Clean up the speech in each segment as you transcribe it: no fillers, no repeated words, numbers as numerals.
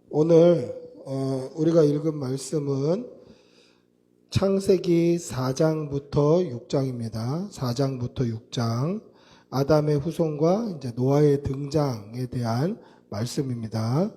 오늘 우리가 읽은 말씀은 창세기 4장부터 6장입니다. 4장부터 6장 아담의 후손과 이제 노아의 등장에 대한 말씀입니다.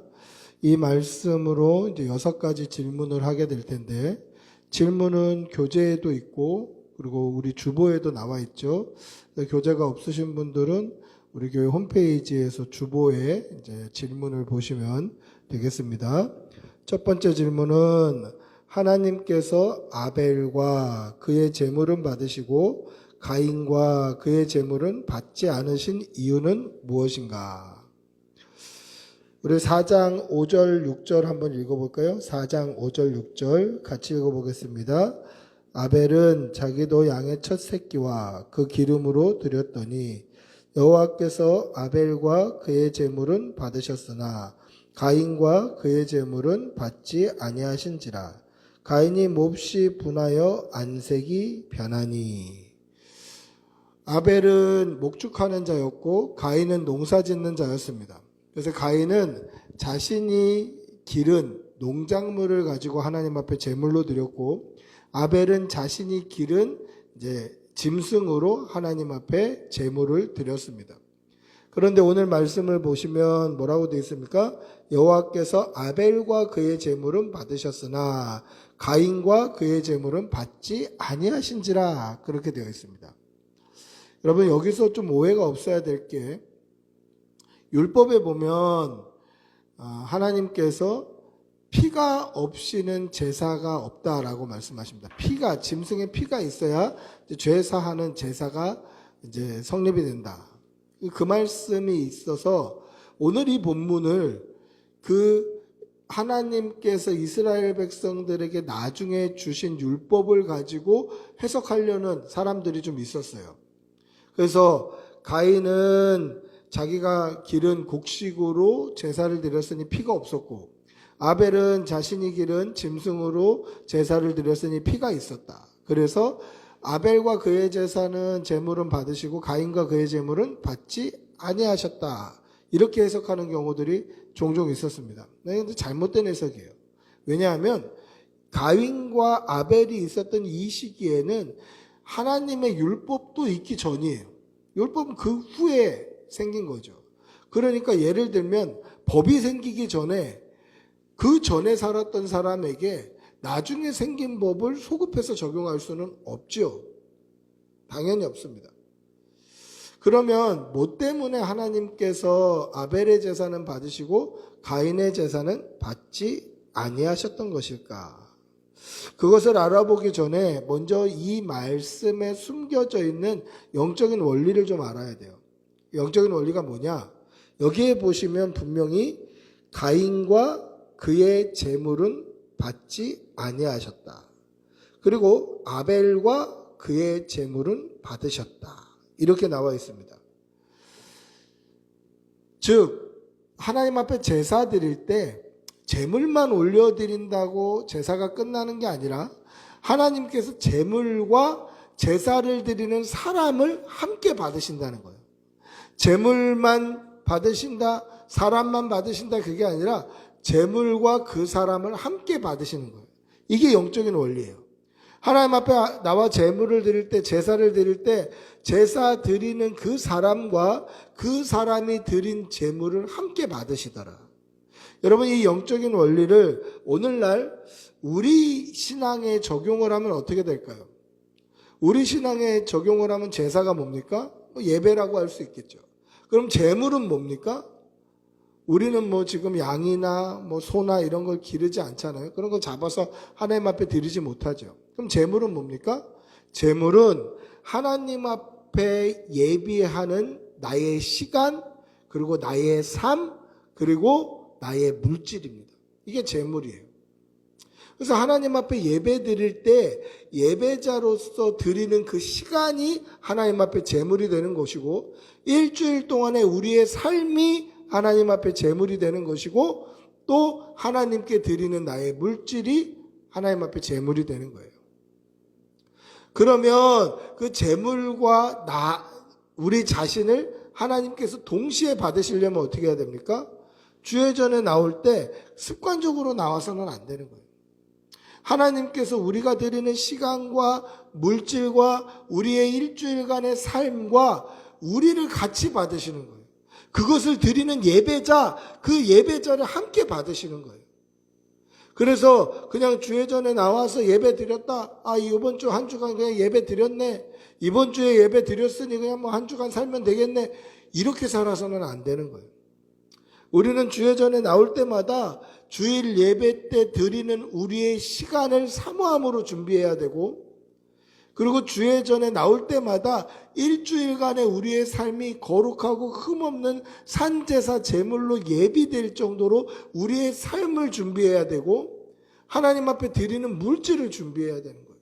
이 말씀으로 이제 6가지 질문을 하게 될 텐데, 질문은 교재에도 있고 그리고 우리 주보에도 나와 있죠. 교재가 없으신 분들은 우리 교회 홈페이지에서 주보에 이제 질문을 보시면 되겠습니다. 첫 번째 질문은 하나님께서 아벨과 그의 제물은 받으시고 가인과 그의 제물은 받지 않으신 이유는 무엇인가? 우리 4장 5절 6절 한번 읽어볼까요? 4장 5절 6절 같이 읽어보겠습니다. 아벨은 자기도 양의 첫 새끼와 그 기름으로 드렸더니 여호와께서 아벨과 그의 제물은 받으셨으나 가인과 그의 제물은 받지 아니하신지라. 가인이 몹시 분하여 안색이 변하니. 아벨은 목축하는 자였고 가인은 농사짓는 자였습니다. 그래서 가인은 자신이 기른 농작물을 가지고 하나님 앞에 제물로 드렸고, 아벨은 자신이 기른 이제 짐승으로 하나님 앞에 제물을 드렸습니다. 그런데 오늘 말씀을 보시면 뭐라고 되어 있습니까? 여호와께서 아벨과 그의 제물은 받으셨으나 가인과 그의 제물은 받지 아니하신지라, 그렇게 되어 있습니다. 여러분, 여기서 좀 오해가 없어야 될 게, 율법에 보면 하나님께서 피가 없이는 제사가 없다라고 말씀하십니다. 피가, 짐승의 피가 있어야 죄 사하는 제사가 이제 성립이 된다. 그 말씀이 있어서 오늘 이 본문을 하나님께서 이스라엘 백성들에게 나중에 주신 율법을 가지고 해석하려는 사람들이 좀 있었어요. 그래서 가인은 자기가 기른 곡식으로 제사를 드렸으니 피가 없었고, 아벨은 자신이 기른 짐승으로 제사를 드렸으니 피가 있었다. 그래서 아벨과 그의 제물은 받으시고 가인과 그의 제물은 받지 아니하셨다. 이렇게 해석하는 경우들이 종종 있었습니다. 근데 잘못된 해석이에요. 왜냐하면 가인과 아벨이 있었던 이 시기에는 하나님의 율법도 있기 전이에요. 율법은 그 후에 생긴 거죠. 그러니까 예를 들면 법이 생기기 전에 그 전에 살았던 사람에게 나중에 생긴 법을 소급해서 적용할 수는 없죠. 당연히 없습니다. 그러면 뭐 때문에 하나님께서 아벨의 제사는 받으시고 가인의 제사는 받지 아니하셨던 것일까? 그것을 알아보기 전에 먼저 이 말씀에 숨겨져 있는 영적인 원리를 좀 알아야 돼요. 영적인 원리가 뭐냐? 여기에 보시면 분명히 가인과 그의 제물은 받지 아니하셨다. 그리고 아벨과 그의 제물은 받으셨다. 이렇게 나와 있습니다. 즉 하나님 앞에 제사 드릴 때 제물만 올려드린다고 제사가 끝나는 게 아니라 하나님께서 제물과 제사를 드리는 사람을 함께 받으신다는 거예요. 제물만 받으신다, 사람만 받으신다, 그게 아니라 제물과 그 사람을 함께 받으시는 거예요. 이게 영적인 원리예요. 하나님 앞에 나와 제물을 드릴 때, 제사를 드릴 때 제사 드리는 그 사람과 그 사람이 드린 제물을 함께 받으시더라. 여러분, 이 영적인 원리를 오늘날 우리 신앙에 적용을 하면 어떻게 될까요? 우리 신앙에 적용을 하면 제사가 뭡니까? 예배라고 할 수 있겠죠. 그럼 제물은 뭡니까? 우리는 지금 양이나 소나 이런 걸 기르지 않잖아요. 그런 거 잡아서 하나님 앞에 드리지 못하죠. 그럼 제물은 뭡니까? 제물은 하나님 앞에 예비하는 나의 시간, 그리고 나의 삶, 그리고 나의 물질입니다. 이게 제물이에요. 그래서 하나님 앞에 예배 드릴 때 예배자로서 드리는 그 시간이 하나님 앞에 제물이 되는 것이고, 일주일 동안의 우리의 삶이 하나님 앞에 제물이 되는 것이고, 또 하나님께 드리는 나의 물질이 하나님 앞에 제물이 되는 거예요. 그러면 그 제물과 우리 자신을 하나님께서 동시에 받으시려면 어떻게 해야 됩니까? 주의 전에 나올 때 습관적으로 나와서는 안 되는 거예요. 하나님께서 우리가 드리는 시간과 물질과 우리의 일주일간의 삶과 우리를 같이 받으시는 거예요. 그것을 드리는 예배자, 그 예배자를 함께 받으시는 거예요. 그래서 그냥 주의 전에 나와서 예배 드렸다. 이번 주 한 주간 그냥 예배 드렸네. 이번 주에 예배 드렸으니 그냥 뭐 한 주간 살면 되겠네. 이렇게 살아서는 안 되는 거예요. 우리는 주의 전에 나올 때마다 주일 예배 때 드리는 우리의 시간을 사모함으로 준비해야 되고, 그리고 주의 전에 나올 때마다 일주일간의 우리의 삶이 거룩하고 흠없는 산제사 제물로 예비될 정도로 우리의 삶을 준비해야 되고, 하나님 앞에 드리는 물질을 준비해야 되는 거예요.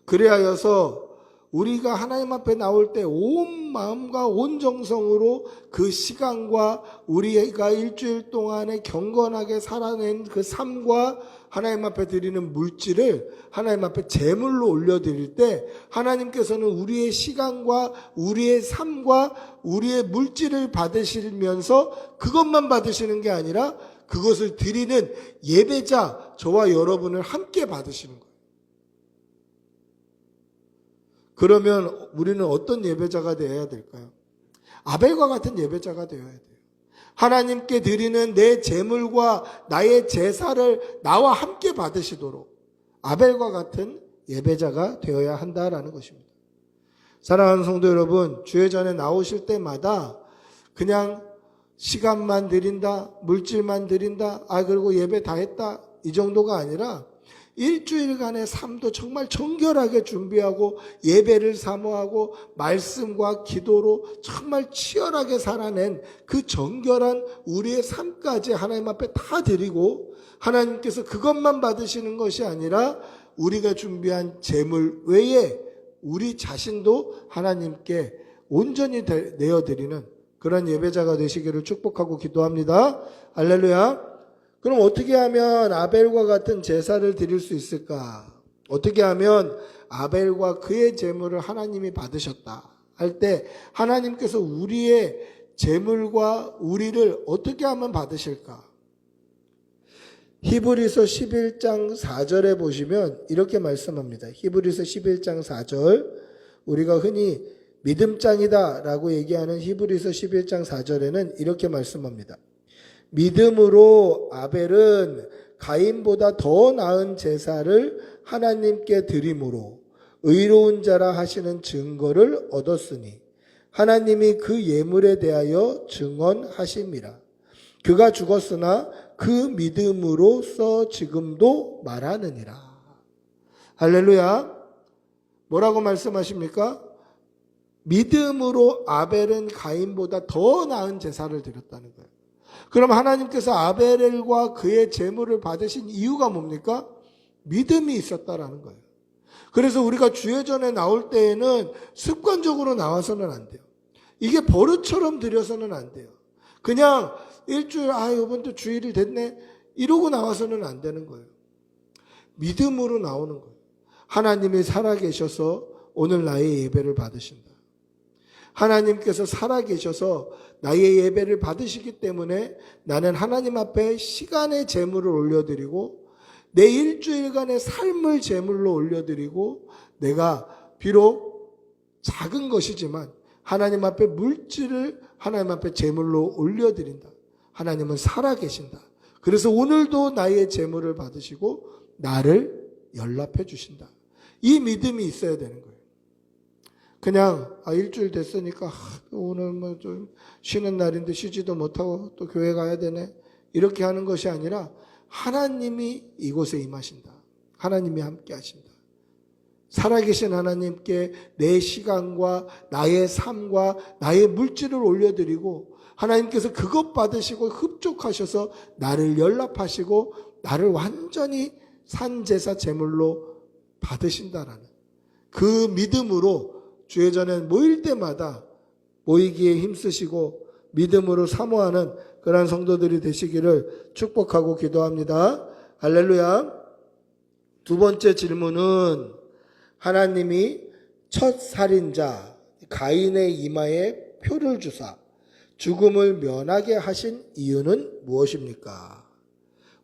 그래야여서 우리가 하나님 앞에 나올 때 온 마음과 온 정성으로 그 시간과 우리가 일주일 동안에 경건하게 살아낸 그 삶과 하나님 앞에 드리는 물질을 하나님 앞에 제물로 올려드릴 때 하나님께서는 우리의 시간과 우리의 삶과 우리의 물질을 받으시면서 그것만 받으시는 게 아니라 그것을 드리는 예배자 저와 여러분을 함께 받으시는 거예요. 그러면 우리는 어떤 예배자가 되어야 될까요? 아벨과 같은 예배자가 되어야 돼요. 하나님께 드리는 내 제물과 나의 제사를 나와 함께 받으시도록 아벨과 같은 예배자가 되어야 한다라는 것입니다. 사랑하는 성도 여러분, 주의 전에 나오실 때마다 그냥 시간만 드린다, 물질만 드린다, 그리고 예배 다 했다, 이 정도가 아니라 일주일간의 삶도 정말 정결하게 준비하고 예배를 사모하고 말씀과 기도로 정말 치열하게 살아낸 그 정결한 우리의 삶까지 하나님 앞에 다 드리고, 하나님께서 그것만 받으시는 것이 아니라 우리가 준비한 제물 외에 우리 자신도 하나님께 온전히 내어드리는 그런 예배자가 되시기를 축복하고 기도합니다. 할렐루야. 그럼 어떻게 하면 아벨과 같은 제사를 드릴 수 있을까? 어떻게 하면 아벨과 그의 제물을 하나님이 받으셨다 할 때 하나님께서 우리의 제물과 우리를 어떻게 하면 받으실까? 히브리서 11장 4절에 보시면 이렇게 말씀합니다. 히브리서 11장 4절, 우리가 흔히 믿음장이다 라고 얘기하는 히브리서 11장 4절에는 이렇게 말씀합니다. 믿음으로 아벨은 가인보다 더 나은 제사를 하나님께 드림으로 의로운 자라 하시는 증거를 얻었으니 하나님이 그 예물에 대하여 증언하심이라. 그가 죽었으나 그 믿음으로써 지금도 말하느니라. 할렐루야. 뭐라고 말씀하십니까? 믿음으로 아벨은 가인보다 더 나은 제사를 드렸다는 거예요. 그럼 하나님께서 아벨과 그의 제물을 받으신 이유가 뭡니까? 믿음이 있었다라는 거예요. 그래서 우리가 주의 전에 나올 때에는 습관적으로 나와서는 안 돼요. 이게 버릇처럼 드려서는 안 돼요. 그냥 일주일, 이번 주 주일이 됐네, 이러고 나와서는 안 되는 거예요. 믿음으로 나오는 거예요. 하나님이 살아계셔서 오늘 나의 예배를 받으신다. 하나님께서 살아계셔서 나의 예배를 받으시기 때문에 나는 하나님 앞에 시간의 제물을 올려드리고 내 일주일간의 삶을 제물로 올려드리고, 내가 비록 작은 것이지만 하나님 앞에 물질을 하나님 앞에 제물로 올려드린다. 하나님은 살아계신다. 그래서 오늘도 나의 제물을 받으시고 나를 연락해 주신다. 이 믿음이 있어야 되는 거예요. 그냥 일주일 됐으니까 오늘 뭐 좀 쉬는 날인데 쉬지도 못하고 또 교회 가야 되네, 이렇게 하는 것이 아니라 하나님이 이곳에 임하신다. 하나님이 함께 하신다. 살아계신 하나님께 내 시간과 나의 삶과 나의 물질을 올려드리고 하나님께서 그것 받으시고 흡족하셔서 나를 연락하시고 나를 완전히 산제사 제물로 받으신다라는 그 믿음으로 주의 전에 모일 때마다 모이기에 힘쓰시고 믿음으로 사모하는 그러한 성도들이 되시기를 축복하고 기도합니다. 할렐루야. 두 번째 질문은 하나님이 첫 살인자 가인의 이마에 표를 주사 죽음을 면하게 하신 이유는 무엇입니까?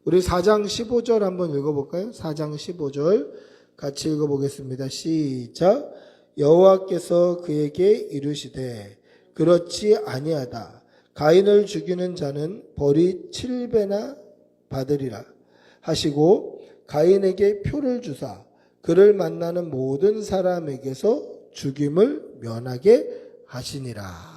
우리 4장 15절 한번 읽어볼까요? 4장 15절 같이 읽어보겠습니다. 시작. 여호와께서 그에게 이르시되 그렇지 아니하다. 가인을 죽이는 자는 벌이 7배나 받으리라 하시고 가인에게 표를 주사 그를 만나는 모든 사람에게서 죽임을 면하게 하시니라.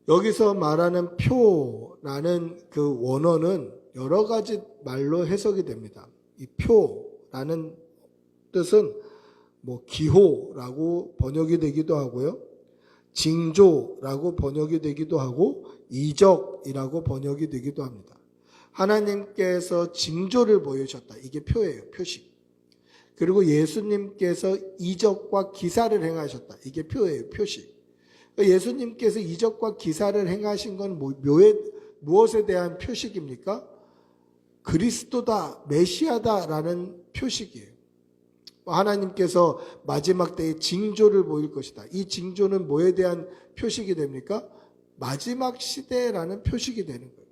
여기서 말하는 표라는 그 원어는 여러 가지 말로 해석이 됩니다. 이 표라는 뜻은 기호라고 번역이 되기도 하고요. 징조라고 번역이 되기도 하고 이적이라고 번역이 되기도 합니다. 하나님께서 징조를 보여주셨다. 이게 표예요. 표식. 그리고 예수님께서 이적과 기사를 행하셨다. 이게 표예요. 표식. 예수님께서 이적과 기사를 행하신 건 무엇에 대한 표식입니까? 그리스도다, 메시아다라는 표식이에요. 하나님께서 마지막 때에 징조를 보일 것이다. 이 징조는 뭐에 대한 표식이 됩니까? 마지막 시대라는 표식이 되는 거예요.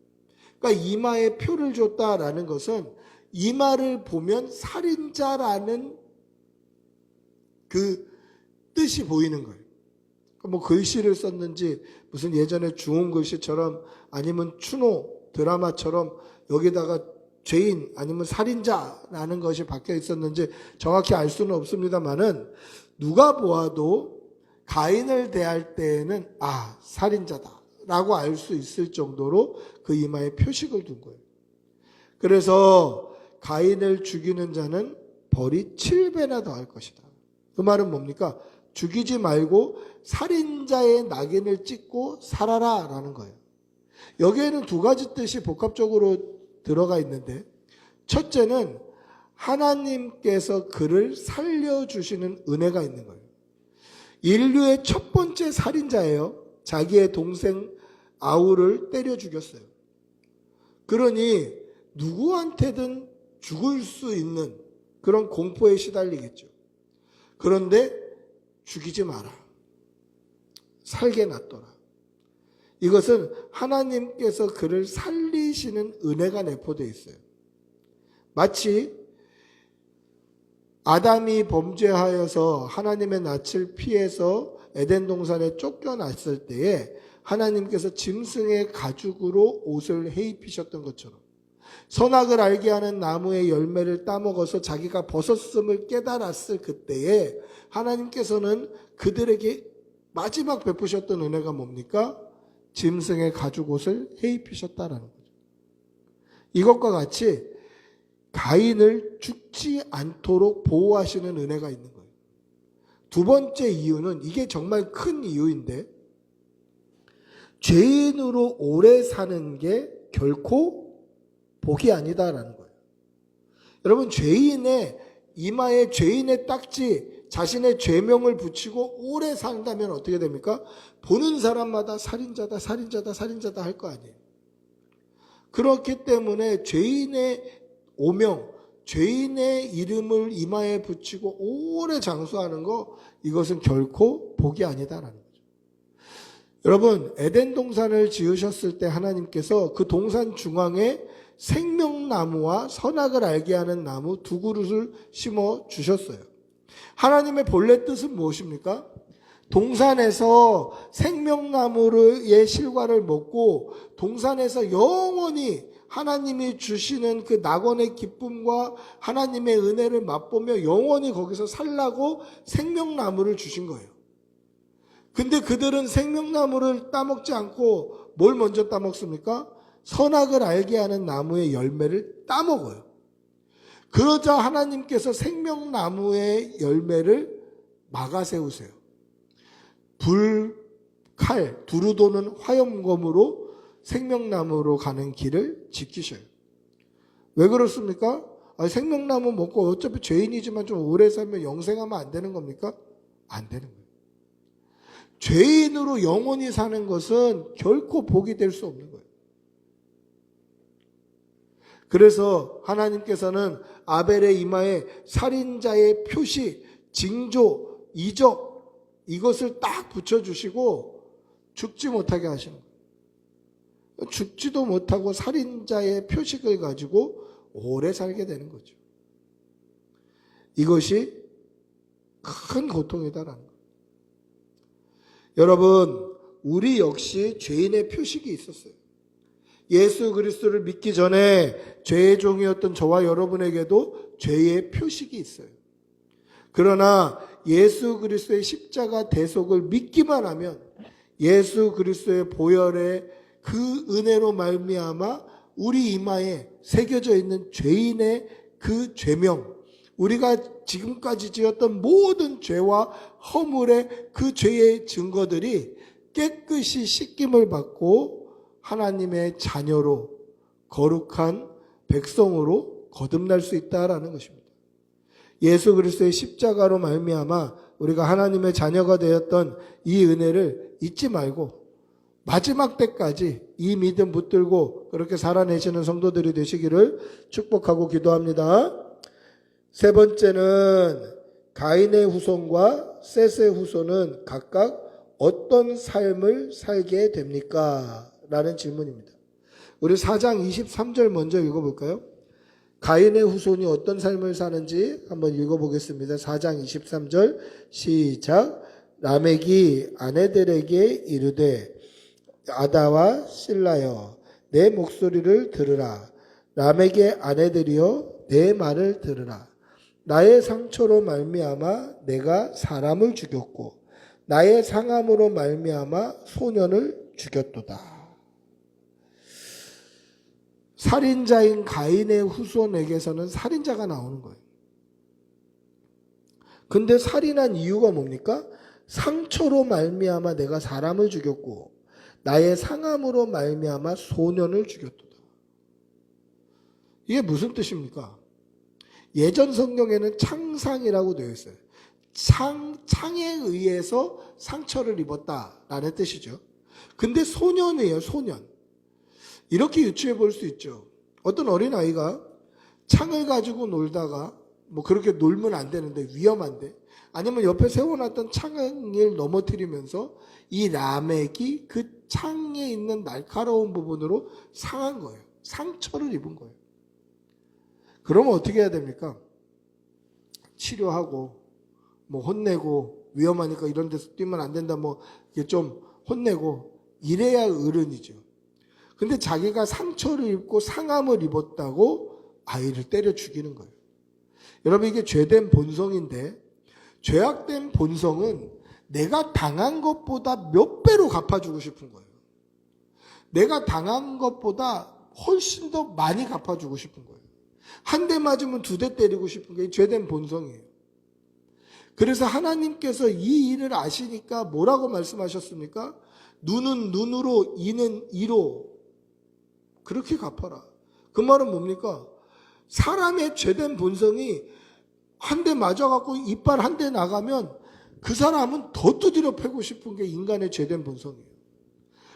그러니까 이마에 표를 줬다라는 것은 이마를 보면 살인자라는 그 뜻이 보이는 거예요. 글씨를 썼는지 무슨 예전에 중흥 글씨처럼 아니면 추노 드라마처럼 여기다가 죄인 아니면 살인자라는 것이 박혀 있었는지 정확히 알 수는 없습니다만은 누가 보아도 가인을 대할 때에는 살인자다라고 알 수 있을 정도로 그 이마에 표식을 둔 거예요. 그래서 가인을 죽이는 자는 벌이 7배나 더할 것이다. 그 말은 뭡니까? 죽이지 말고 살인자의 낙인을 찍고 살아라 라는 거예요. 여기에는 두 가지 뜻이 복합적으로 들어가 있는데, 첫째는 하나님께서 그를 살려주시는 은혜가 있는 거예요. 인류의 첫 번째 살인자예요. 자기의 동생 아우를 때려 죽였어요. 그러니 누구한테든 죽을 수 있는 그런 공포에 시달리겠죠. 그런데 죽이지 마라. 살게 놔둬라. 이것은 하나님께서 그를 살리시는 은혜가 내포되어 있어요. 마치 아담이 범죄하여서 하나님의 낯을 피해서 에덴 동산에 쫓겨났을 때에 하나님께서 짐승의 가죽으로 옷을 해입히셨던 것처럼 선악을 알게 하는 나무의 열매를 따먹어서 자기가 벗었음을 깨달았을 그때에 하나님께서는 그들에게 마지막 베푸셨던 은혜가 뭡니까? 짐승의 가죽 옷을 해입히셨다라는 거죠. 이것과 같이 가인을 죽지 않도록 보호하시는 은혜가 있는 거예요. 두 번째 이유는, 이게 정말 큰 이유인데, 죄인으로 오래 사는 게 결코 복이 아니다라는 거예요. 여러분, 죄인의 이마에 죄인의 딱지, 자신의 죄명을 붙이고 오래 산다면 어떻게 됩니까? 보는 사람마다 살인자다, 살인자다, 살인자다 할 거 아니에요. 그렇기 때문에 죄인의 오명, 죄인의 이름을 이마에 붙이고 오래 장수하는 거, 이것은 결코 복이 아니다라는 거죠. 여러분, 에덴 동산을 지으셨을 때 하나님께서 그 동산 중앙에 생명나무와 선악을 알게 하는 나무 두 그루를 심어 주셨어요. 하나님의 본래 뜻은 무엇입니까? 동산에서 생명나무의 실과를 먹고 동산에서 영원히 하나님이 주시는 그 낙원의 기쁨과 하나님의 은혜를 맛보며 영원히 거기서 살라고 생명나무를 주신 거예요. 근데 그들은 생명나무를 따먹지 않고 뭘 먼저 따먹습니까? 선악을 알게 하는 나무의 열매를 따먹어요. 그러자 하나님께서 생명나무의 열매를 막아세우세요. 불, 칼, 두루 도는 화염검으로 생명나무로 가는 길을 지키셔요. 왜 그렇습니까? 생명나무 먹고 어차피 죄인이지만 좀 오래 살면 영생하면 안 되는 겁니까? 안 되는 거예요. 죄인으로 영원히 사는 것은 결코 복이 될 수 없는 거예요. 그래서 하나님께서는 아벨의 이마에 살인자의 표시, 징조, 이적, 이것을 딱 붙여주시고 죽지 못하게 하시는 거예요. 죽지도 못하고 살인자의 표식을 가지고 오래 살게 되는 거죠. 이것이 큰 고통이다라는 거예요. 여러분, 우리 역시 죄인의 표식이 있었어요. 예수 그리스도를 믿기 전에 죄의 종이었던 저와 여러분에게도 죄의 표식이 있어요. 그러나 예수 그리스도의 십자가 대속을 믿기만 하면 예수 그리스도의 보혈의 그 은혜로 말미암아 우리 이마에 새겨져 있는 죄인의 그 죄명, 우리가 지금까지 지었던 모든 죄와 허물의 그 죄의 증거들이 깨끗이 씻김을 받고 하나님의 자녀로 거룩한 백성으로 거듭날 수 있다라는 것입니다. 예수 그리스도의 십자가로 말미암아 우리가 하나님의 자녀가 되었던 이 은혜를 잊지 말고 마지막 때까지 이 믿음 붙들고 그렇게 살아내시는 성도들이 되시기를 축복하고 기도합니다. 세 번째는 가인의 후손과 셋의 후손은 각각 어떤 삶을 살게 됩니까? 라는 질문입니다. 우리 4장 23절 먼저 읽어볼까요? 가인의 후손이 어떤 삶을 사는지 한번 읽어보겠습니다. 4장 23절 시작. 라멕이 아내들에게 이르되 아다와 실라여 내 목소리를 들으라. 라멕의 아내들이여 내 말을 들으라. 나의 상처로 말미암아 내가 사람을 죽였고 나의 상함으로 말미암아 소년을 죽였도다. 살인자인 가인의 후손에게서는 살인자가 나오는 거예요. 근데 살인한 이유가 뭡니까? 상처로 말미암아 내가 사람을 죽였고 나의 상함으로 말미암아 소년을 죽였도다. 이게 무슨 뜻입니까? 예전 성경에는 창상이라고 되어 있어요. 창에 의해서 상처를 입었다라는 뜻이죠. 근데 소년이에요, 소년. 이렇게 유추해 볼 수 있죠. 어떤 어린아이가 창을 가지고 놀다가 뭐 그렇게 놀면 안 되는데 위험한데 아니면 옆에 세워놨던 창을 넘어뜨리면서 이 라멕이 그 창에 있는 날카로운 부분으로 상한 거예요. 상처를 입은 거예요. 그러면 어떻게 해야 됩니까? 치료하고 뭐 혼내고 위험하니까 이런 데서 뛰면 안 된다 뭐 이게 좀 혼내고 이래야 어른이죠. 근데 자기가 상처를 입고 상함을 입었다고 아이를 때려 죽이는 거예요. 여러분 이게 죄된 본성인데 죄악된 본성은 내가 당한 것보다 몇 배로 갚아주고 싶은 거예요. 내가 당한 것보다 훨씬 더 많이 갚아주고 싶은 거예요. 한 대 맞으면 두 대 때리고 싶은 게 죄된 본성이에요. 그래서 하나님께서 이 일을 아시니까 뭐라고 말씀하셨습니까? 눈은 눈으로 이는 이로 그렇게 갚아라. 그 말은 뭡니까? 사람의 죄된 본성이 한 대 맞아갖고 이빨 한 대 나가면 그 사람은 더 두드려 패고 싶은 게 인간의 죄된 본성이에요.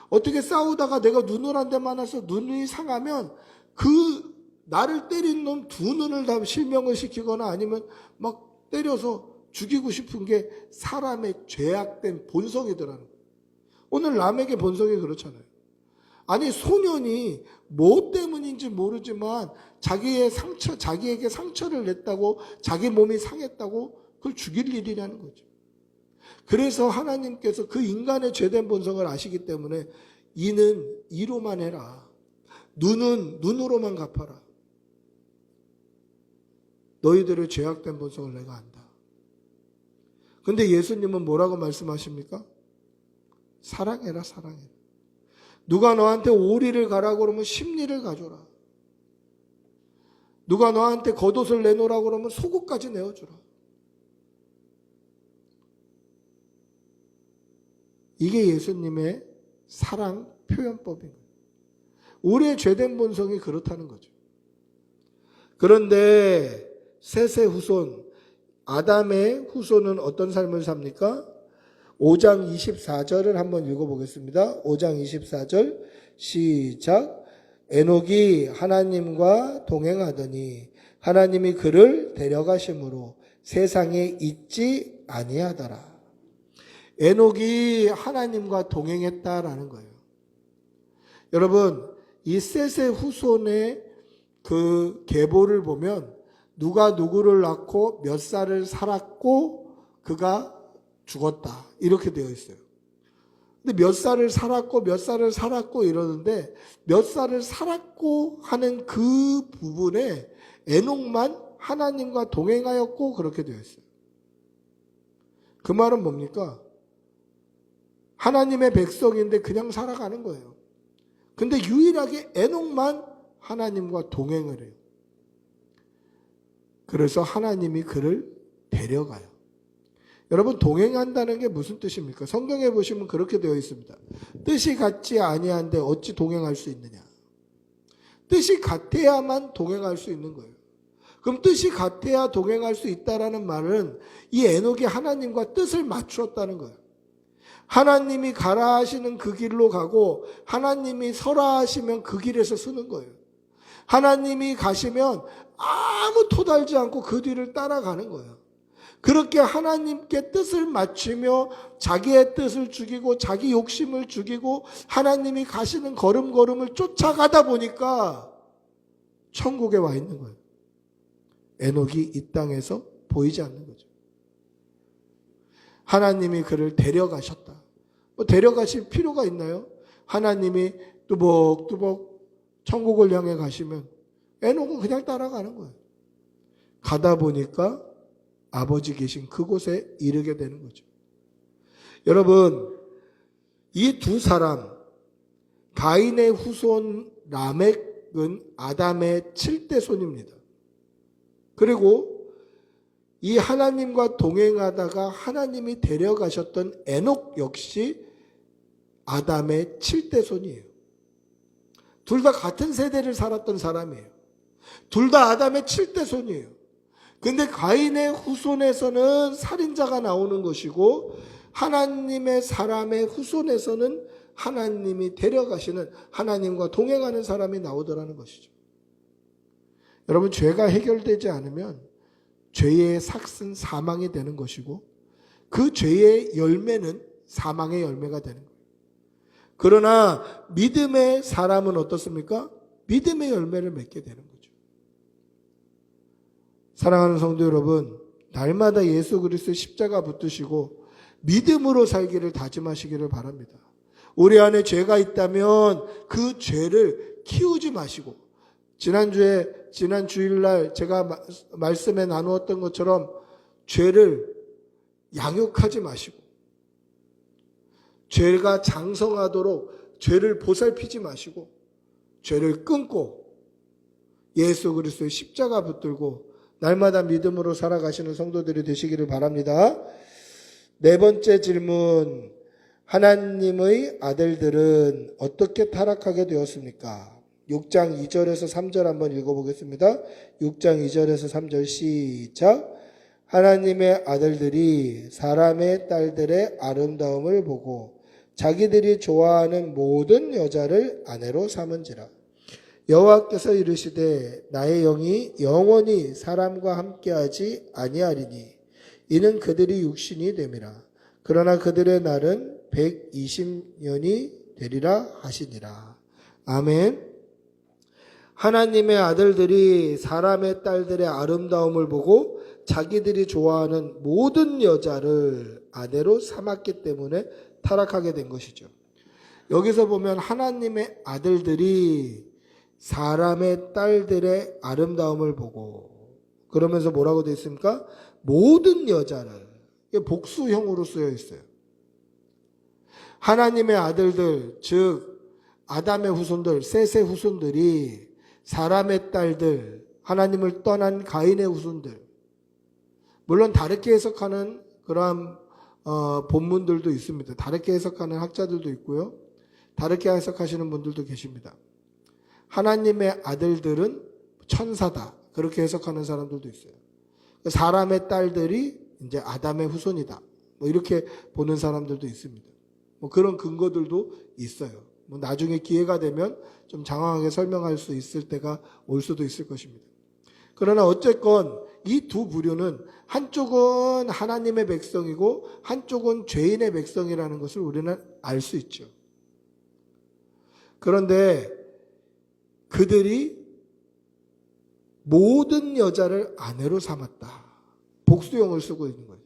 어떻게 싸우다가 내가 눈을 한 대 맞아서 눈이 상하면 그 나를 때린 놈 두 눈을 다 실명을 시키거나 아니면 막 때려서 죽이고 싶은 게 사람의 죄악된 본성이더라는 거예요. 오늘 라멕의 본성이 그렇잖아요. 아니 소년이 뭐 때문인지 모르지만 자기에게 상처를 냈다고 자기 몸이 상했다고 그걸 죽일 일이라는 거죠. 그래서 하나님께서 그 인간의 죄된 본성을 아시기 때문에 이는 이로만 해라. 눈은 눈으로만 갚아라. 너희들의 죄악된 본성을 내가 안다. 근데 예수님은 뭐라고 말씀하십니까? 사랑해라, 사랑해라. 누가 너한테 오리를 가라고 그러면 십리를 가져라. 누가 너한테 겉옷을 내놓으라고 그러면 속옷까지 내어주라. 이게 예수님의 사랑 표현법인 거예요. 우리의 죄된 본성이 그렇다는 거죠. 그런데 셋의 후손, 아담의 후손은 어떤 삶을 삽니까? 5장 24절을 한번 읽어보겠습니다. 5장 24절 시작. 에녹이 하나님과 동행하더니 하나님이 그를 데려가심으로 세상에 있지 아니하더라. 에녹이 하나님과 동행했다라는 거예요. 여러분, 이 셋의 후손의 그 계보를 보면 누가 누구를 낳고 몇 살을 살았고 그가 죽었다 이렇게 되어 있어요. 근데 몇 살을 살았고 이러는데 몇 살을 살았고 하는 그 부분에 에녹만 하나님과 동행하였고 그렇게 되어 있어요. 그 말은 뭡니까? 하나님의 백성인데 그냥 살아가는 거예요. 근데 유일하게 에녹만 하나님과 동행을 해요. 그래서 하나님이 그를 데려가요. 여러분, 동행한다는 게 무슨 뜻입니까? 성경에 보시면 그렇게 되어 있습니다. 뜻이 같지 아니한데 어찌 동행할 수 있느냐? 뜻이 같아야만 동행할 수 있는 거예요. 그럼 뜻이 같아야 동행할 수 있다라는 말은 이 에녹이 하나님과 뜻을 맞추었다는 거예요. 하나님이 가라 하시는 그 길로 가고 하나님이 서라 하시면 그 길에서 서는 거예요. 하나님이 가시면 아무 토달지 않고 그 뒤를 따라가는 거예요. 그렇게 하나님께 뜻을 맞추며 자기의 뜻을 죽이고 자기 욕심을 죽이고 하나님이 가시는 걸음걸음을 쫓아가다 보니까 천국에 와 있는 거예요. 에녹이 이 땅에서 보이지 않는 거죠. 하나님이 그를 데려가셨다. 데려가실 필요가 있나요? 하나님이 뚜벅뚜벅 천국을 향해 가시면 에녹은 그냥 따라가는 거예요. 가다 보니까 아버지 계신 그곳에 이르게 되는 거죠. 여러분, 이 두 사람, 가인의 후손 라멕은 아담의 7대 손입니다. 그리고 이 하나님과 동행하다가 하나님이 데려가셨던 에녹 역시 아담의 7대 손이에요. 둘 다 같은 세대를 살았던 사람이에요. 둘 다 아담의 7대 손이에요. 근데 가인의 후손에서는 살인자가 나오는 것이고 하나님의 사람의 후손에서는 하나님이 데려가시는 하나님과 동행하는 사람이 나오더라는 것이죠. 여러분, 죄가 해결되지 않으면 죄의 삭은 사망이 되는 것이고 그 죄의 열매는 사망의 열매가 되는 거예요. 그러나 믿음의 사람은 어떻습니까? 믿음의 열매를 맺게 되는 거죠. 사랑하는 성도 여러분, 날마다 예수 그리스도의 십자가 붙드시고 믿음으로 살기를 다짐하시기를 바랍니다. 우리 안에 죄가 있다면 그 죄를 키우지 마시고 지난 주일날 제가 말씀에 나누었던 것처럼 죄를 양육하지 마시고 죄가 장성하도록 죄를 보살피지 마시고 죄를 끊고 예수 그리스도의 십자가 붙들고 날마다 믿음으로 살아가시는 성도들이 되시기를 바랍니다. 네 번째 질문, 하나님의 아들들은 어떻게 타락하게 되었습니까? 6장 2절에서 3절 한번 읽어보겠습니다. 6장 2절에서 3절 시작. 하나님의 아들들이 사람의 딸들의 아름다움을 보고 자기들이 좋아하는 모든 여자를 아내로 삼은지라. 여호와께서 이르시되 나의 영이 영원히 사람과 함께하지 아니하리니 이는 그들이 육신이 됨이라. 그러나 그들의 날은 120년이 되리라 하시니라. 아멘. 하나님의 아들들이 사람의 딸들의 아름다움을 보고 자기들이 좋아하는 모든 여자를 아내로 삼았기 때문에 타락하게 된 것이죠. 여기서 보면 하나님의 아들들이 사람의 딸들의 아름다움을 보고 그러면서 뭐라고 되어 있습니까? 모든 여자를, 이게 복수형으로 쓰여 있어요. 하나님의 아들들, 즉 아담의 후손들, 셋의 후손들이 사람의 딸들, 하나님을 떠난 가인의 후손들, 물론 다르게 해석하는 그러한 본문들도 있습니다. 다르게 해석하는 학자들도 있고요. 다르게 해석하시는 분들도 계십니다. 하나님의 아들들은 천사다, 그렇게 해석하는 사람들도 있어요. 사람의 딸들이 이제 아담의 후손이다, 이렇게 보는 사람들도 있습니다. 그런 근거들도 있어요. 나중에 기회가 되면 좀 장황하게 설명할 수 있을 때가 올 수도 있을 것입니다. 그러나 어쨌건 이 두 부류는 한쪽은 하나님의 백성이고 한쪽은 죄인의 백성이라는 것을 우리는 알 수 있죠. 그런데 그들이 모든 여자를 아내로 삼았다. 복수형을 쓰고 있는 거예요.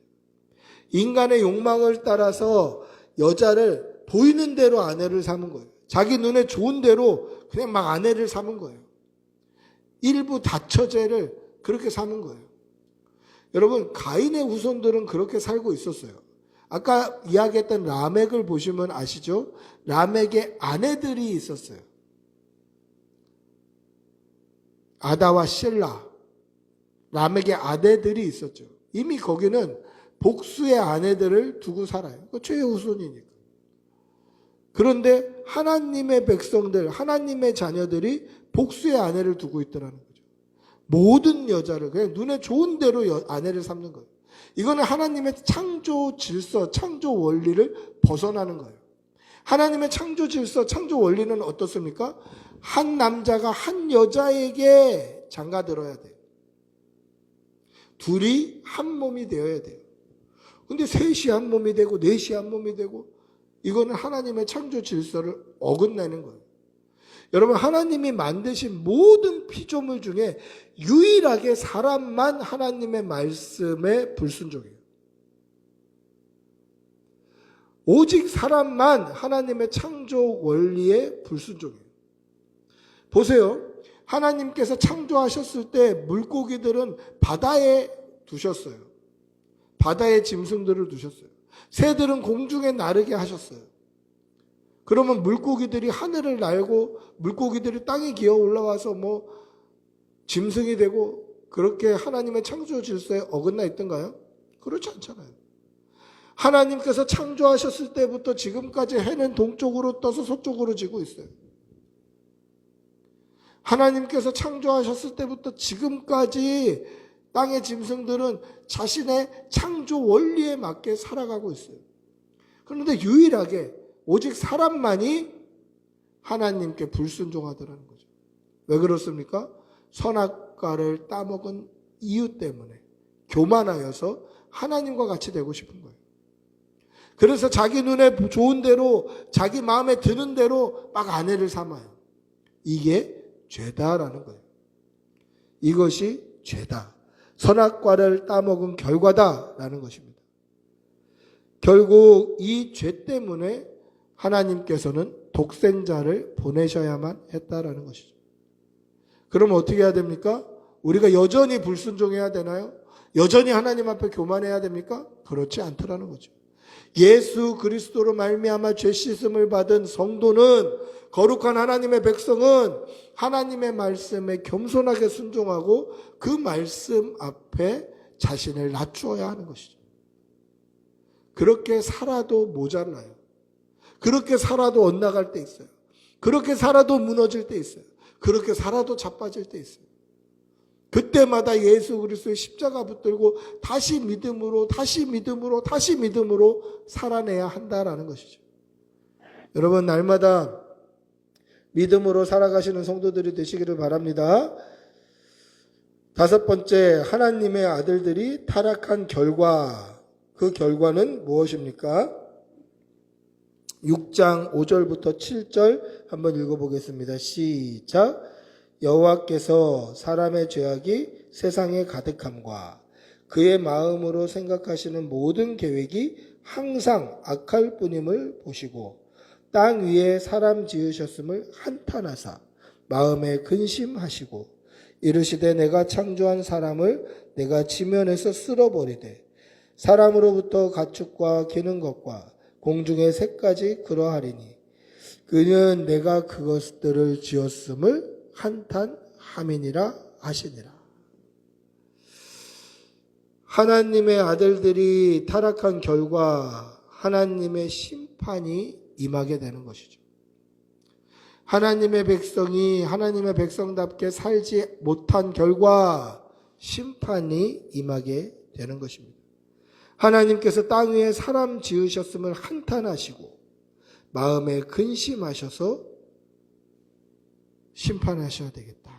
인간의 욕망을 따라서 여자를 보이는 대로 아내를 삼은 거예요. 자기 눈에 좋은 대로 그냥 막 아내를 삼은 거예요. 일부 다처제를 그렇게 삼은 거예요. 여러분, 가인의 후손들은 그렇게 살고 있었어요. 아까 이야기했던 라멕을 보시면 아시죠? 라멕의 아내들이 있었어요. 아다와 실라, 라멕의 아내들이 있었죠. 이미 거기는 복수의 아내들을 두고 살아요. 죄의 후손이니까. 그런데 하나님의 백성들, 하나님의 자녀들이 복수의 아내를 두고 있더라는 거죠. 모든 여자를 그냥 눈에 좋은 대로 아내를 삼는 거예요. 이거는 하나님의 창조 질서, 창조 원리를 벗어나는 거예요. 하나님의 창조 질서, 창조 원리는 어떻습니까? 한 남자가 한 여자에게 장가들어야 돼요. 둘이 한 몸이 되어야 돼요. 근데 셋이 한 몸이 되고 넷이 한 몸이 되고 이거는 하나님의 창조 질서를 어긋내는 거예요. 여러분, 하나님이 만드신 모든 피조물 중에 유일하게 사람만 하나님의 말씀에 불순종해요. 오직 사람만 하나님의 창조 원리에 불순종해요. 보세요. 하나님께서 창조하셨을 때 물고기들은 바다에 두셨어요. 바다에 짐승들을 두셨어요. 새들은 공중에 나르게 하셨어요. 그러면 물고기들이 하늘을 날고 물고기들이 땅에 기어 올라와서 짐승이 되고 그렇게 하나님의 창조 질서에 어긋나 있던가요? 그렇지 않잖아요. 하나님께서 창조하셨을 때부터 지금까지 해는 동쪽으로 떠서 서쪽으로 지고 있어요. 하나님께서 창조하셨을 때부터 지금까지 땅의 짐승들은 자신의 창조 원리에 맞게 살아가고 있어요. 그런데 유일하게 오직 사람만이 하나님께 불순종하더라는 거죠. 왜 그렇습니까? 선악과를 따먹은 이유 때문에 교만하여서 하나님과 같이 되고 싶은 거예요. 그래서 자기 눈에 좋은 대로 자기 마음에 드는 대로 막 아내를 삼아요. 이게 죄다라는 거예요. 이것이 죄다. 선악과를 따먹은 결과다라는 것입니다. 결국 이 죄 때문에 하나님께서는 독생자를 보내셔야만 했다라는 것이죠. 그럼 어떻게 해야 됩니까? 우리가 여전히 불순종해야 되나요? 여전히 하나님 앞에 교만해야 됩니까? 그렇지 않더라는 거죠. 예수 그리스도로 말미암아 죄 씻음을 받은 성도는, 거룩한 하나님의 백성은 하나님의 말씀에 겸손하게 순종하고 그 말씀 앞에 자신을 낮추어야 하는 것이죠. 그렇게 살아도 모자라요. 그렇게 살아도 엇나갈 때 있어요. 그렇게 살아도 무너질 때 있어요. 그렇게 살아도 자빠질 때 있어요. 그때마다 예수 그리스도의 십자가 붙들고 다시 믿음으로 살아내야 한다라는 것이죠. 여러분, 날마다 믿음으로 살아가시는 성도들이 되시기를 바랍니다. 다섯 번째, 하나님의 아들들이 타락한 결과. 그 결과는 무엇입니까? 6장 5절부터 7절 한번 읽어보겠습니다. 시작. 여호와께서 사람의 죄악이 세상에 가득함과 그의 마음으로 생각하시는 모든 계획이 항상 악할 뿐임을 보시고 땅 위에 사람 지으셨음을 한탄하사 마음에 근심하시고 이르시되 내가 창조한 사람을 내가 지면에서 쓸어버리되 사람으로부터 가축과 기는 것과 공중의 새까지 그러하리니 그는 내가 그것들을 지었음을 한탄함이니라 하시니라. 하나님의 아들들이 타락한 결과 하나님의 심판이 임하게 되는 것이죠. 하나님의 백성이 하나님의 백성답게 살지 못한 결과 심판이 임하게 되는 것입니다. 하나님께서 땅 위에 사람 지으셨음을 한탄하시고 마음에 근심하셔서 심판하셔야 되겠다.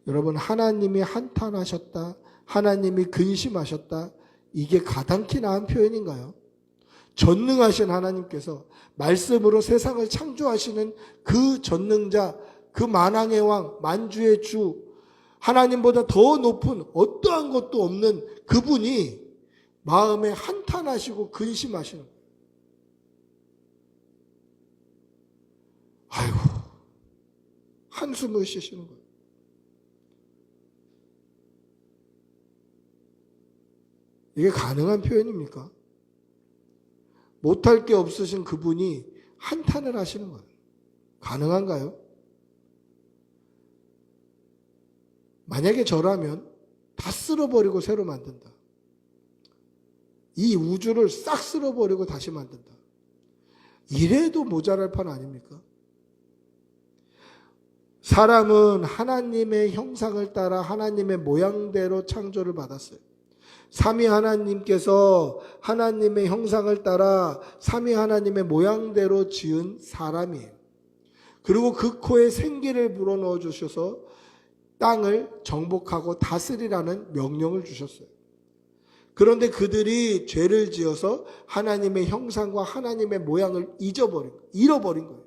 여러분, 하나님이 한탄하셨다, 하나님이 근심하셨다, 이게 가당키 나은 표현인가요? 전능하신 하나님께서 말씀으로 세상을 창조하시는 그 전능자, 그 만왕의 왕, 만주의 주, 하나님보다 더 높은 어떠한 것도 없는 그분이 마음에 한탄하시고 근심하시는 거예요. 아이고, 한숨을 쉬시는 거예요. 이게 가능한 표현입니까? 못할 게 없으신 그분이 한탄을 하시는 거예요. 가능한가요? 만약에 저라면 다 쓸어버리고 새로 만든다. 이 우주를 싹 쓸어버리고 다시 만든다. 이래도 모자랄 판 아닙니까? 사람은 하나님의 형상을 따라 하나님의 모양대로 창조를 받았어요. 삼위 하나님께서 하나님의 형상을 따라 삼위 하나님의 모양대로 지은 사람이에요. 그리고 그 코에 생기를 불어넣어 주셔서 땅을 정복하고 다스리라는 명령을 주셨어요. 그런데 그들이 죄를 지어서 하나님의 형상과 하나님의 모양을 잃어버린 거예요.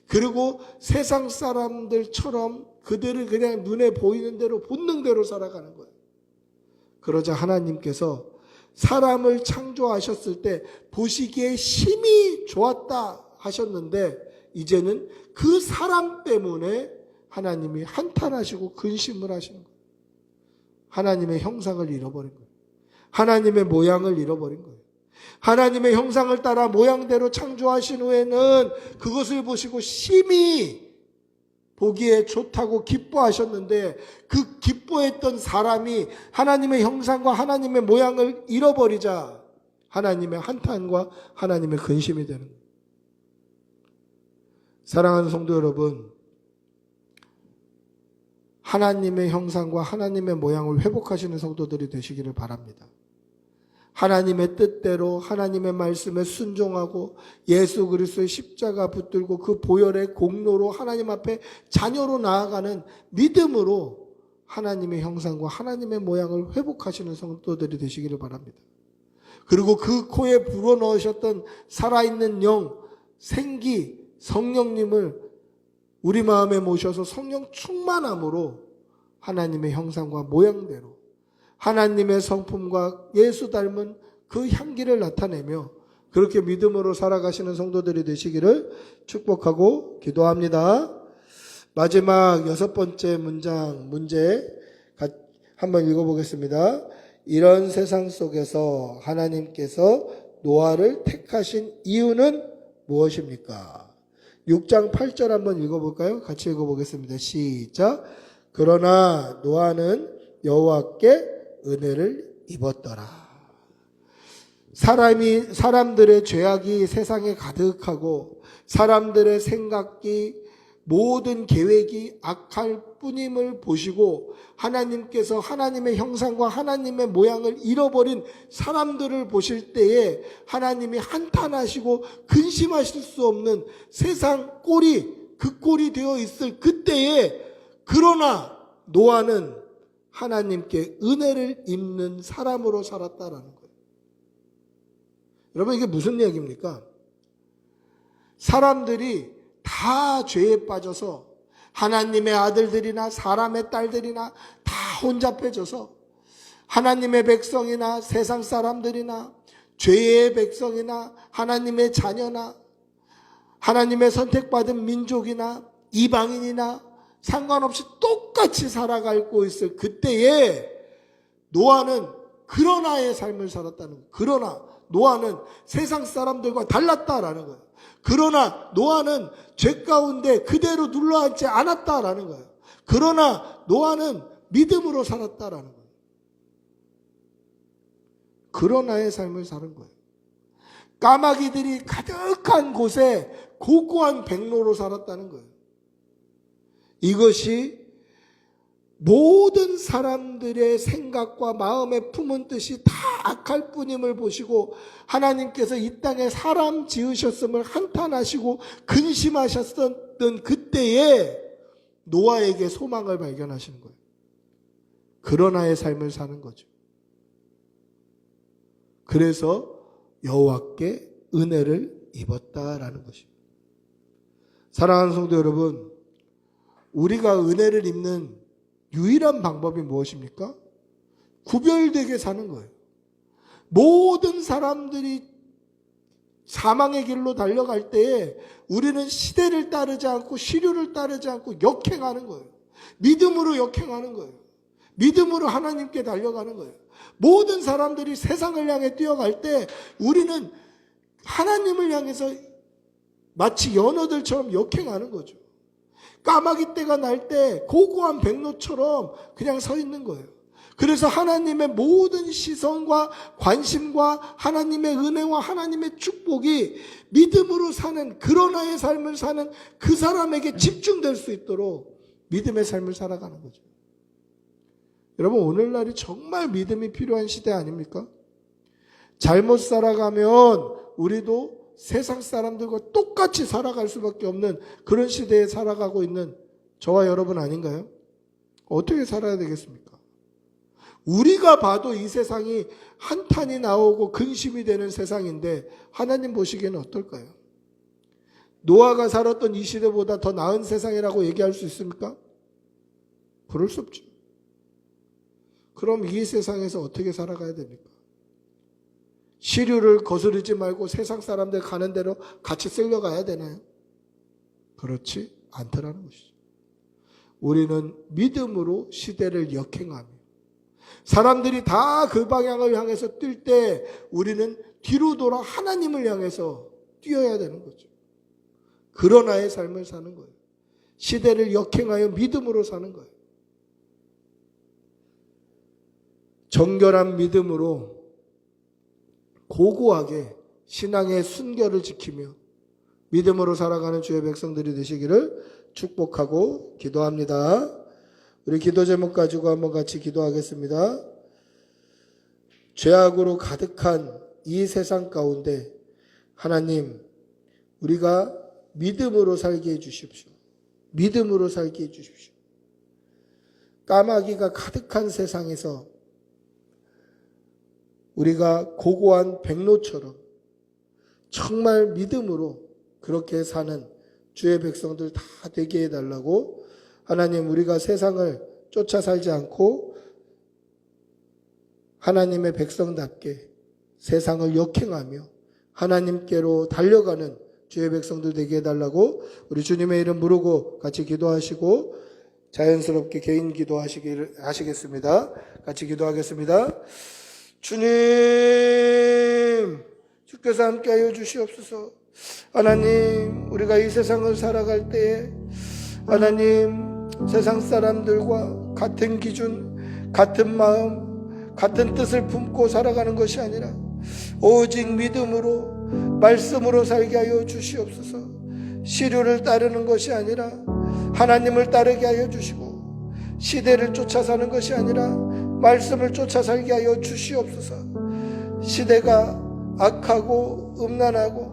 그리고 세상 사람들처럼 그들을 그냥 눈에 보이는 대로 본능대로 살아가는 거예요. 그러자 하나님께서 사람을 창조하셨을 때 보시기에 심히 좋았다 하셨는데, 이제는 그 사람 때문에 하나님이 한탄하시고 근심을 하시는 거예요. 하나님의 형상을 잃어버린 거예요. 하나님의 모양을 잃어버린 거예요. 하나님의 형상을 따라 모양대로 창조하신 후에는 그것을 보시고 심히 보기에 좋다고 기뻐하셨는데, 그 기뻐했던 사람이 하나님의 형상과 하나님의 모양을 잃어버리자 하나님의 한탄과 하나님의 근심이 되는 거예요. 사랑하는 성도 여러분, 하나님의 형상과 하나님의 모양을 회복하시는 성도들이 되시기를 바랍니다. 하나님의 뜻대로 하나님의 말씀에 순종하고 예수 그리스도의 십자가 붙들고 그 보혈의 공로로 하나님 앞에 자녀로 나아가는 믿음으로 하나님의 형상과 하나님의 모양을 회복하시는 성도들이 되시기를 바랍니다. 그리고 그 코에 불어넣으셨던 살아있는 영, 생기, 성령님을 우리 마음에 모셔서 성령 충만함으로 하나님의 형상과 모양대로 하나님의 성품과 예수 닮은 그 향기를 나타내며 그렇게 믿음으로 살아가시는 성도들이 되시기를 축복하고 기도합니다. 마지막 6번째 문제 한번 읽어보겠습니다. 이런 세상 속에서 하나님께서 노아를 택하신 이유는 무엇입니까? 6장 8절 한번 읽어볼까요? 같이 읽어보겠습니다. 시작. 그러나 노아는 여호와께 은혜를 입었더라. 사람들의 죄악이 세상에 가득하고 사람들의 생각이 모든 계획이 악할 뿐임을 보시고 하나님께서 하나님의 형상과 하나님의 모양을 잃어버린 사람들을 보실 때에 하나님이 한탄하시고 근심하실 수 없는 세상 그 꼴이 되어 있을 그때에, 그러나 노아는 하나님께 은혜를 입는 사람으로 살았다라는 거예요. 여러분, 이게 무슨 이야기입니까? 사람들이 다 죄에 빠져서 하나님의 아들들이나 사람의 딸들이나 다 혼잡해져서 하나님의 백성이나 세상 사람들이나 죄의 백성이나 하나님의 자녀나 하나님의 선택받은 민족이나 이방인이나 상관없이 똑같이 살아가고 있을 그때에 노아는 그러나의 삶을 살았다는 거예요. 그러나 노아는 세상 사람들과 달랐다라는 거예요. 그러나 노아는 죄 가운데 그대로 눌러앉지 않았다라는 거예요. 그러나 노아는 믿음으로 살았다라는 거예요. 그러나의 삶을 사는 거예요. 까마귀들이 가득한 곳에 고고한 백로로 살았다는 거예요. 이것이 모든 사람들의 생각과 마음에 품은 뜻이 다 악할 뿐임을 보시고 하나님께서 이 땅에 사람 지으셨음을 한탄하시고 근심하셨던 그때에 노아에게 소망을 발견하시는 거예요. 그러나의 삶을 사는 거죠. 그래서 여호와께 은혜를 입었다라는 것입니다. 사랑하는 성도 여러분, 우리가 은혜를 입는 유일한 방법이 무엇입니까? 구별되게 사는 거예요. 모든 사람들이 사망의 길로 달려갈 때에 우리는 시대를 따르지 않고 시류를 따르지 않고 역행하는 거예요. 믿음으로 역행하는 거예요. 믿음으로 하나님께 달려가는 거예요. 모든 사람들이 세상을 향해 뛰어갈 때 우리는 하나님을 향해서 마치 연어들처럼 역행하는 거죠. 까마귀 떼가 날 때 고고한 백로처럼 그냥 서 있는 거예요. 그래서 하나님의 모든 시선과 관심과 하나님의 은혜와 하나님의 축복이 믿음으로 사는 그러나의 삶을 사는 그 사람에게 집중될 수 있도록 믿음의 삶을 살아가는 거죠. 여러분, 오늘날이 정말 믿음이 필요한 시대 아닙니까? 잘못 살아가면 우리도 세상 사람들과 똑같이 살아갈 수밖에 없는 그런 시대에 살아가고 있는 저와 여러분 아닌가요? 어떻게 살아야 되겠습니까? 우리가 봐도 이 세상이 한탄이 나오고 근심이 되는 세상인데 하나님 보시기에는 어떨까요? 노아가 살았던 이 시대보다 더 나은 세상이라고 얘기할 수 있습니까? 그럴 수 없죠. 그럼 이 세상에서 어떻게 살아가야 됩니까? 시류를 거스르지 말고 세상 사람들 가는 대로 같이 쓸려가야 되나요? 그렇지 않더라는 것이죠. 우리는 믿음으로 시대를 역행하며 사람들이 다 그 방향을 향해서 뛸 때 우리는 뒤로 돌아 하나님을 향해서 뛰어야 되는 거죠. 그러나의 삶을 사는 거예요. 시대를 역행하여 믿음으로 사는 거예요. 정결한 믿음으로 고고하게 신앙의 순결을 지키며 믿음으로 살아가는 주의 백성들이 되시기를 축복하고 기도합니다. 우리 기도 제목 가지고 한번 같이 기도하겠습니다. 죄악으로 가득한 이 세상 가운데 하나님, 우리가 믿음으로 살게 해주십시오. 믿음으로 살게 해주십시오. 까마귀가 가득한 세상에서 우리가 고고한 백로처럼 정말 믿음으로 그렇게 사는 주의 백성들 다 되게 해달라고 하나님, 우리가 세상을 쫓아 살지 않고 하나님의 백성답게 세상을 역행하며 하나님께로 달려가는 주의 백성들 되게 해달라고 우리 주님의 이름 부르고 같이 기도하시고 자연스럽게 개인 기도하시겠습니다. 같이 기도하겠습니다. 주님, 주께서 함께하여 주시옵소서. 하나님, 우리가 이 세상을 살아갈 때에 하나님, 세상 사람들과 같은 기준, 같은 마음, 같은 뜻을 품고 살아가는 것이 아니라 오직 믿음으로 말씀으로 살게 하여 주시옵소서. 시류를 따르는 것이 아니라 하나님을 따르게 하여 주시고 시대를 쫓아 사는 것이 아니라 말씀을 쫓아 살게 하여 주시옵소서. 시대가 악하고 음란하고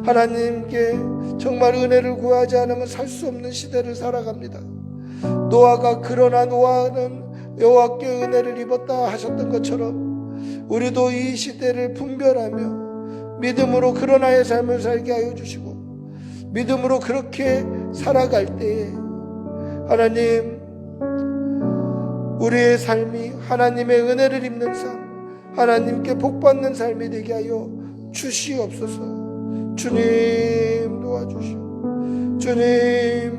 하나님께 정말 은혜를 구하지 않으면 살 수 없는 시대를 살아갑니다. 노아가 그러나 노아는 여호와께 은혜를 입었다 하셨던 것처럼 우리도 이 시대를 분별하며 믿음으로 그러나의 삶을 살게 하여 주시고 믿음으로 그렇게 살아갈 때에 하나님, 우리의 삶이 하나님의 은혜를 입는 삶, 하나님께 복받는 삶이 되게 하여 주시옵소서. 주님 도와주시오. 주님